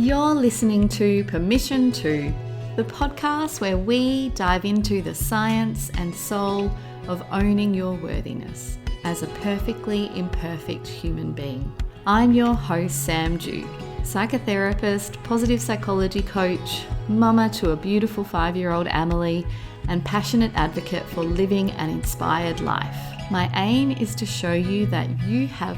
You're listening to Permission To, the podcast where we dive into the science and soul of owning your worthiness as a perfectly imperfect human being. I'm your host, Sam Dew, psychotherapist, positive psychology coach, mama to a beautiful 5-year-old Amelie, and passionate advocate for living an inspired life. My aim is to show you that you have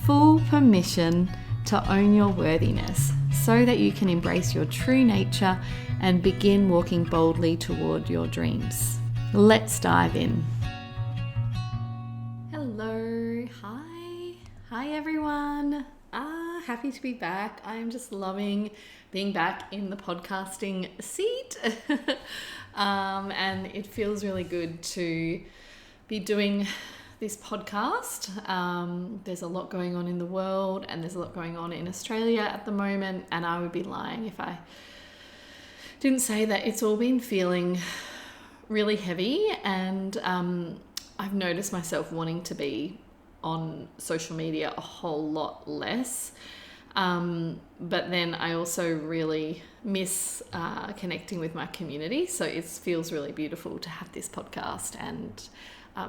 full permission to own your worthiness so that you can embrace your true nature and begin walking boldly toward your dreams. Let's dive in. Hello, hi everyone. Happy to be back. I'm just loving being back in the podcasting seat. And it feels really good to be doing this podcast. There's a lot going on in the world and there's a lot going on in Australia at the moment, and I would be lying if I didn't say that it's all been feeling really heavy, and I've noticed myself wanting to be on social media a whole lot less, but then I also really miss connecting with my community, so it feels really beautiful to have this podcast and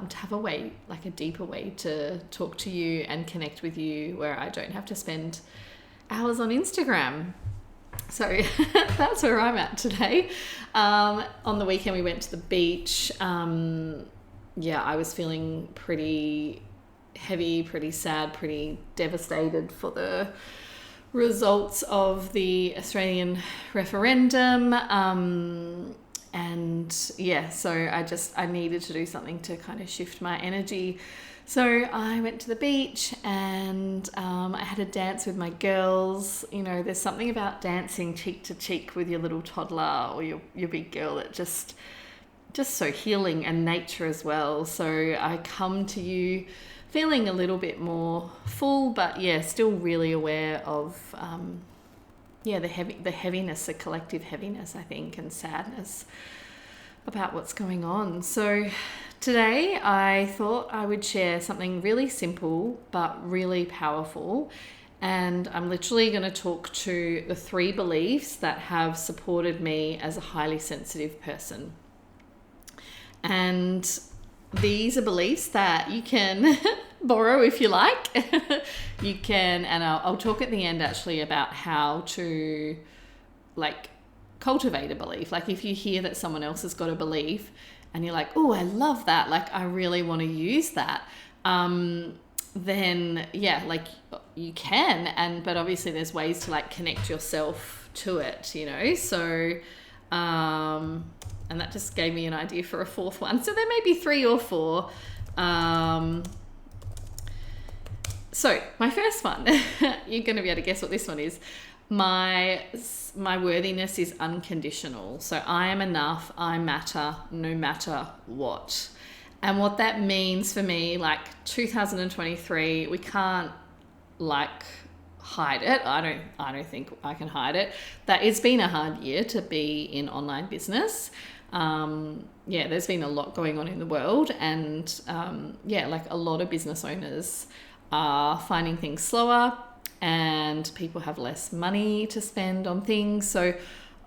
to have a deeper way to talk to you and connect with you where I don't have to spend hours on Instagram. So that's where I'm at today. On the weekend we went to the beach. I was feeling pretty heavy, pretty sad, pretty devastated for the results of the Australian referendum. So I needed to do something to kind of shift my energy. So I went to the beach and I had a dance with my girls. You know, there's something about dancing cheek to cheek with your little toddler or your big girl that just so healing, and nature as well. So I come to you feeling a little bit more full, but still really aware of the heaviness, the collective heaviness, I think, and sadness about what's going on. So today I thought I would share something really simple but really powerful, and I'm literally going to talk to the 3 beliefs that have supported me as a highly sensitive person. And these are beliefs that you can borrow if you like. You can, and I'll talk at the end actually about how to cultivate a belief. Like if you hear that someone else has got a belief and you're like, oh, I love that, like I really want to use that, then you can, but obviously there's ways to connect yourself to it, you know. So and that just gave me an idea for a 4th one. So there may be 3 or 4. So my first one, you're going to be able to guess what this one is. My worthiness is unconditional. So I am enough, I matter, no matter what. And what that means for me, 2023, we can't hide it. I don't think I can hide it. That it's been a hard year to be in online business. There's been a lot going on in the world, and a lot of business owners are finding things slower and people have less money to spend on things. So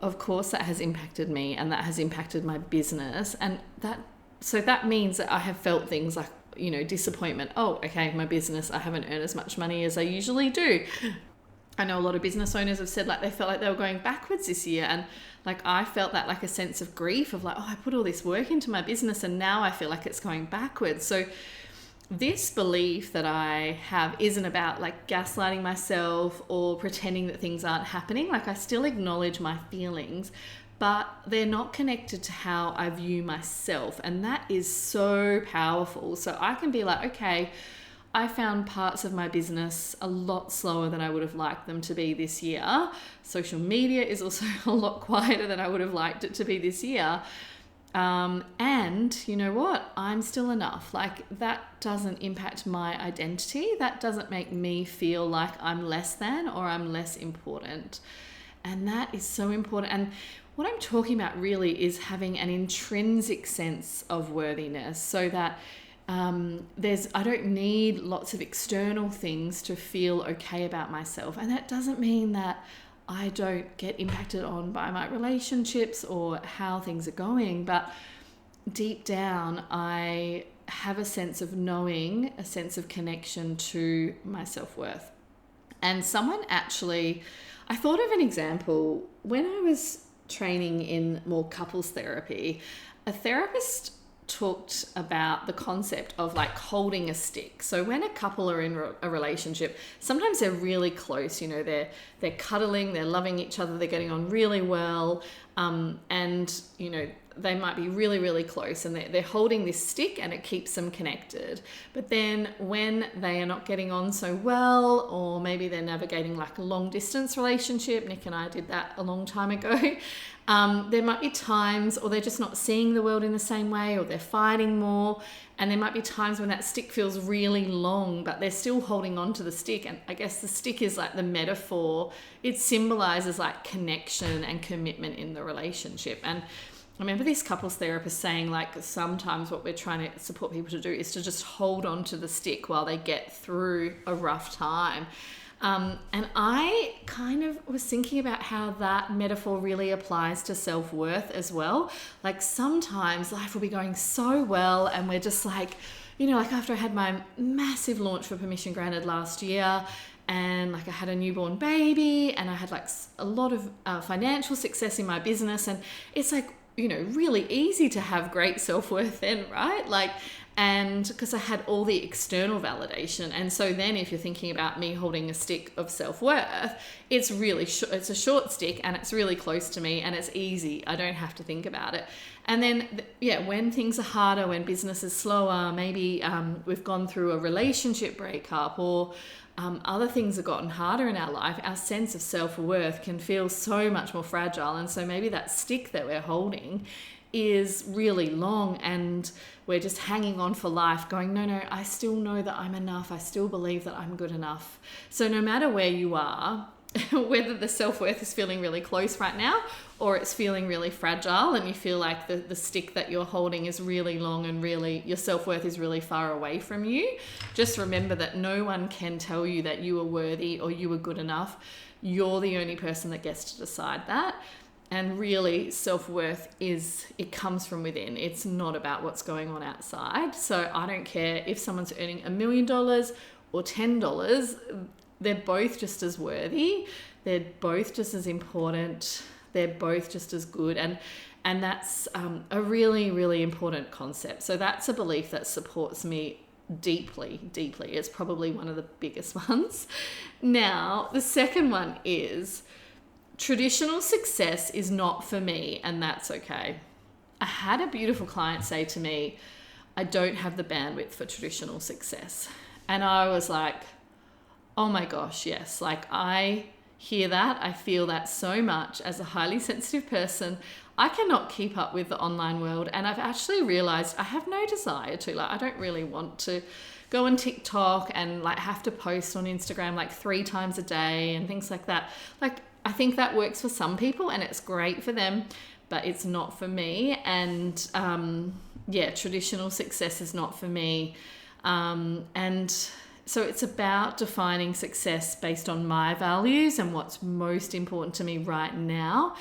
of course that has impacted me and that has impacted my business, and that means that I have felt things like, you know, disappointment. Oh, okay, my business, I haven't earned as much money as I usually do. I know a lot of business owners have said they felt like they were going backwards this year, and I felt that a sense of grief of I put all this work into my business and now I feel like it's going backwards. So this belief that I have isn't about gaslighting myself or pretending that things aren't happening. I still acknowledge my feelings, but they're not connected to how I view myself, and that is so powerful. So I can be okay, I found parts of my business a lot slower than I would have liked them to be this year. Social media is also a lot quieter than I would have liked it to be this year. And you know what? I'm still enough. That doesn't impact my identity. That doesn't make me feel like I'm less than or I'm less important. And that is so important. And what I'm talking about really is having an intrinsic sense of worthiness, so that I don't need lots of external things to feel okay about myself. And that doesn't mean that I don't get impacted on by my relationships or how things are going, but deep down, I have a sense of knowing, a sense of connection to my self-worth. And someone actually, I thought of an example when I was training in more couples therapy. A therapist talked about the concept of like holding a stick. So when a couple are in a relationship, sometimes they're really close, you know, they're cuddling, they're loving each other, they're getting on really well, and you know, they might be really, really close, and they're holding this stick and it keeps them connected. But then when they are not getting on so well, or maybe they're navigating like a long distance relationship, Nick and I did that a long time ago, there might be times, or they're just not seeing the world in the same way, or they're fighting more, and there might be times when that stick feels really long, but they're still holding on to the stick. And I guess the stick is like the metaphor. It symbolizes like connection and commitment in the relationship. And I remember this couples therapist saying like sometimes what we're trying to support people to do is to just hold on to the stick while they get through a rough time. And I kind of was thinking about how that metaphor really applies to self-worth as well. Like sometimes life will be going so well and we're just like, you know, like after I had my massive launch for Permission Granted last year, and like I had a newborn baby and I had like a lot of financial success in my business, and it's like, you know, really easy to have great self-worth then, right? Like, and because I had all the external validation. And so then if you're thinking about me holding a stick of self-worth, it's really it's a short stick and it's really close to me and it's easy. I don't have to think about it. And then, yeah, when things are harder, when business is slower, maybe we've gone through a relationship breakup, or other things have gotten harder in our life, our sense of self-worth can feel so much more fragile. And so maybe that stick that we're holding is really long and we're just hanging on for life going, no, I still know that I'm enough. I still believe that I'm good enough. So no matter where you are, whether the self-worth is feeling really close right now or it's feeling really fragile and you feel like the stick that you're holding is really long and really your self-worth is really far away from you, just remember that no one can tell you that you are worthy or you are good enough. You're the only person that gets to decide that. And really, self-worth it comes from within. It's not about what's going on outside. So I don't care if someone's earning $1 million or $10, they're both just as worthy. They're both just as important. They're both just as good. And that's a really, really important concept. So that's a belief that supports me deeply, deeply. It's probably one of the biggest ones. Now, the second one is, traditional success is not for me, and that's okay. I had a beautiful client say to me, I don't have the bandwidth for traditional success. And I was like, oh my gosh, yes. Like I hear that. I feel that so much as a highly sensitive person. I cannot keep up with the online world. And I've actually realized I have no desire to. Like, I don't really want to go on TikTok and like have to post on Instagram like 3 times a day and things like that. Like, I think that works for some people and it's great for them, but it's not for me. And traditional success is not for me. And so it's about defining success based on my values and what's most important to me right now.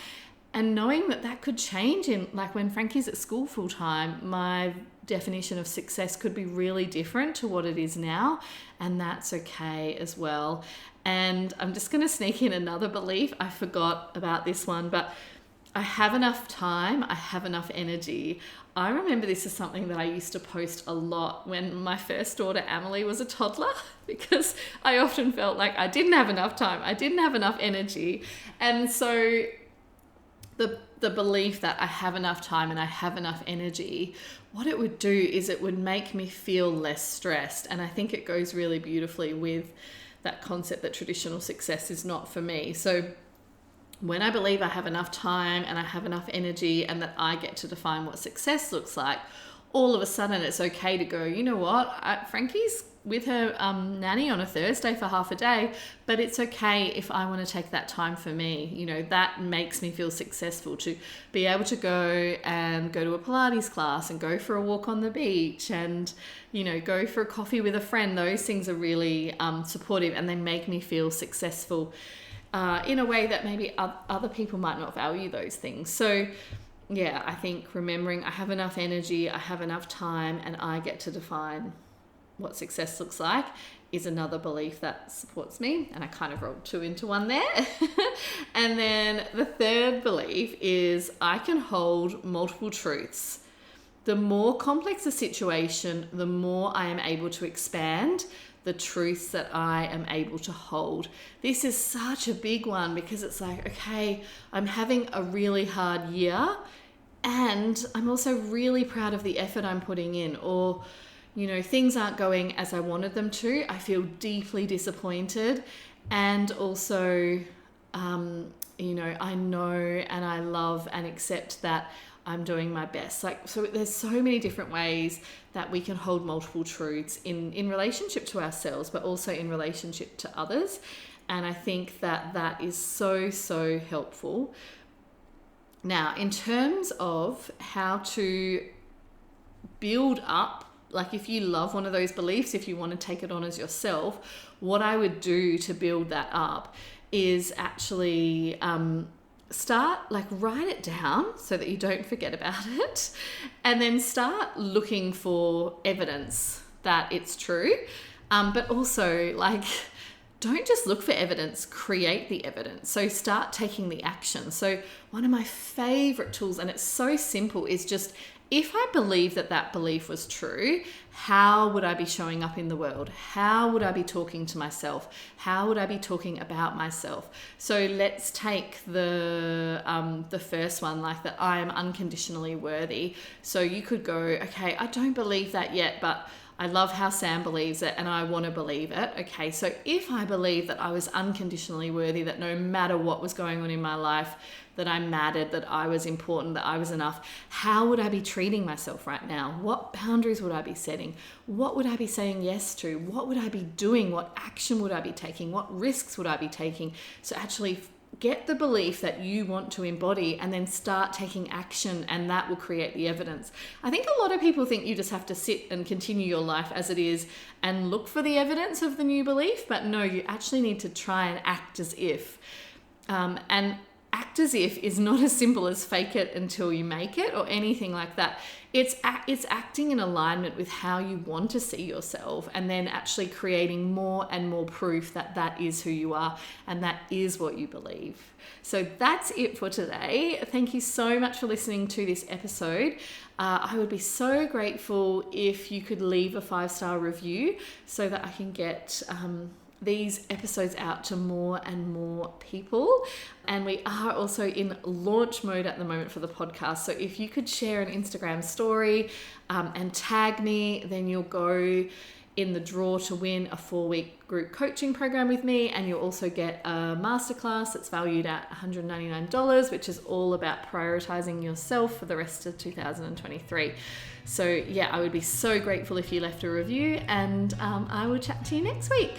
And knowing that could change in, like when Frankie's at school full time, my definition of success could be really different to what it is now. And that's okay as well. And I'm just going to sneak in another belief. I forgot about this one, but I have enough time. I have enough energy. I remember this is something that I used to post a lot when my first daughter, Emily, was a toddler, because I often felt like I didn't have enough time. I didn't have enough energy. And so the belief that I have enough time and I have enough energy, what it would do is it would make me feel less stressed. And I think it goes really beautifully with that concept that traditional success is not for me. So when I believe I have enough time and I have enough energy and that I get to define what success looks like, all of a sudden it's okay to go, you know what, Frankie's with her nanny on a Thursday for half a day, but it's okay if I want to take that time for me. You know, that makes me feel successful to be able to go to a Pilates class and go for a walk on the beach and, you know, go for a coffee with a friend. Those things are really supportive and they make me feel successful. in a way that maybe other people might not value those things. So yeah, I think remembering I have enough energy, I have enough time, and I get to define what success looks like is another belief that supports me. And I kind of rolled two into one there. And then the third belief is I can hold multiple truths. The more complex the situation, the more I am able to expand the truths that I am able to hold. This is such a big one because it's like, okay, I'm having a really hard year and I'm also really proud of the effort I'm putting in, or, you know, things aren't going as I wanted them to. I feel deeply disappointed, and also, you know, I know and I love and accept that I'm doing my best. Like, so there's so many different ways that we can hold multiple truths in relationship to ourselves, but also in relationship to others. And I think that that is so, so helpful. Now, in terms of how to build up, like if you love one of those beliefs, if you want to take it on as yourself, what I would do to build that up is actually write it down so that you don't forget about it, and then start looking for evidence that it's true. But also, like, don't just look for evidence, create the evidence. So start taking the action. So one of my favorite tools, and it's so simple, is just, if I believe that that belief was true, how would I be showing up in the world? How would I be talking to myself? How would I be talking about myself? So let's take the first one, like that I am unconditionally worthy. So you could go, okay, I don't believe that yet, but I love how Sam believes it and I want to believe it. Okay, so if I believe that I was unconditionally worthy, that no matter what was going on in my life, that I mattered, that I was important, that I was enough, how would I be treating myself right now? What boundaries would I be setting? What would I be saying yes to? What would I be doing? What action would I be taking? What risks would I be taking? So actually get the belief that you want to embody and then start taking action, and that will create the evidence. I think a lot of people think you just have to sit and continue your life as it is and look for the evidence of the new belief, but no, you actually need to try and act as if. And act as if is not as simple as fake it until you make it or anything like that. It's acting in alignment with how you want to see yourself, and then actually creating more and more proof that that is who you are and that is what you believe. So that's it for today. Thank you so much for listening to this episode. I would be so grateful if you could leave a 5-star review so that I can get these episodes out to more and more people. And we are also in launch mode at the moment for the podcast. So if you could share an Instagram story and tag me, then you'll go in the draw to win a 4-week group coaching program with me. And you'll also get a masterclass that's valued at $199, which is all about prioritizing yourself for the rest of 2023. So yeah, I would be so grateful if you left a review, and I will chat to you next week.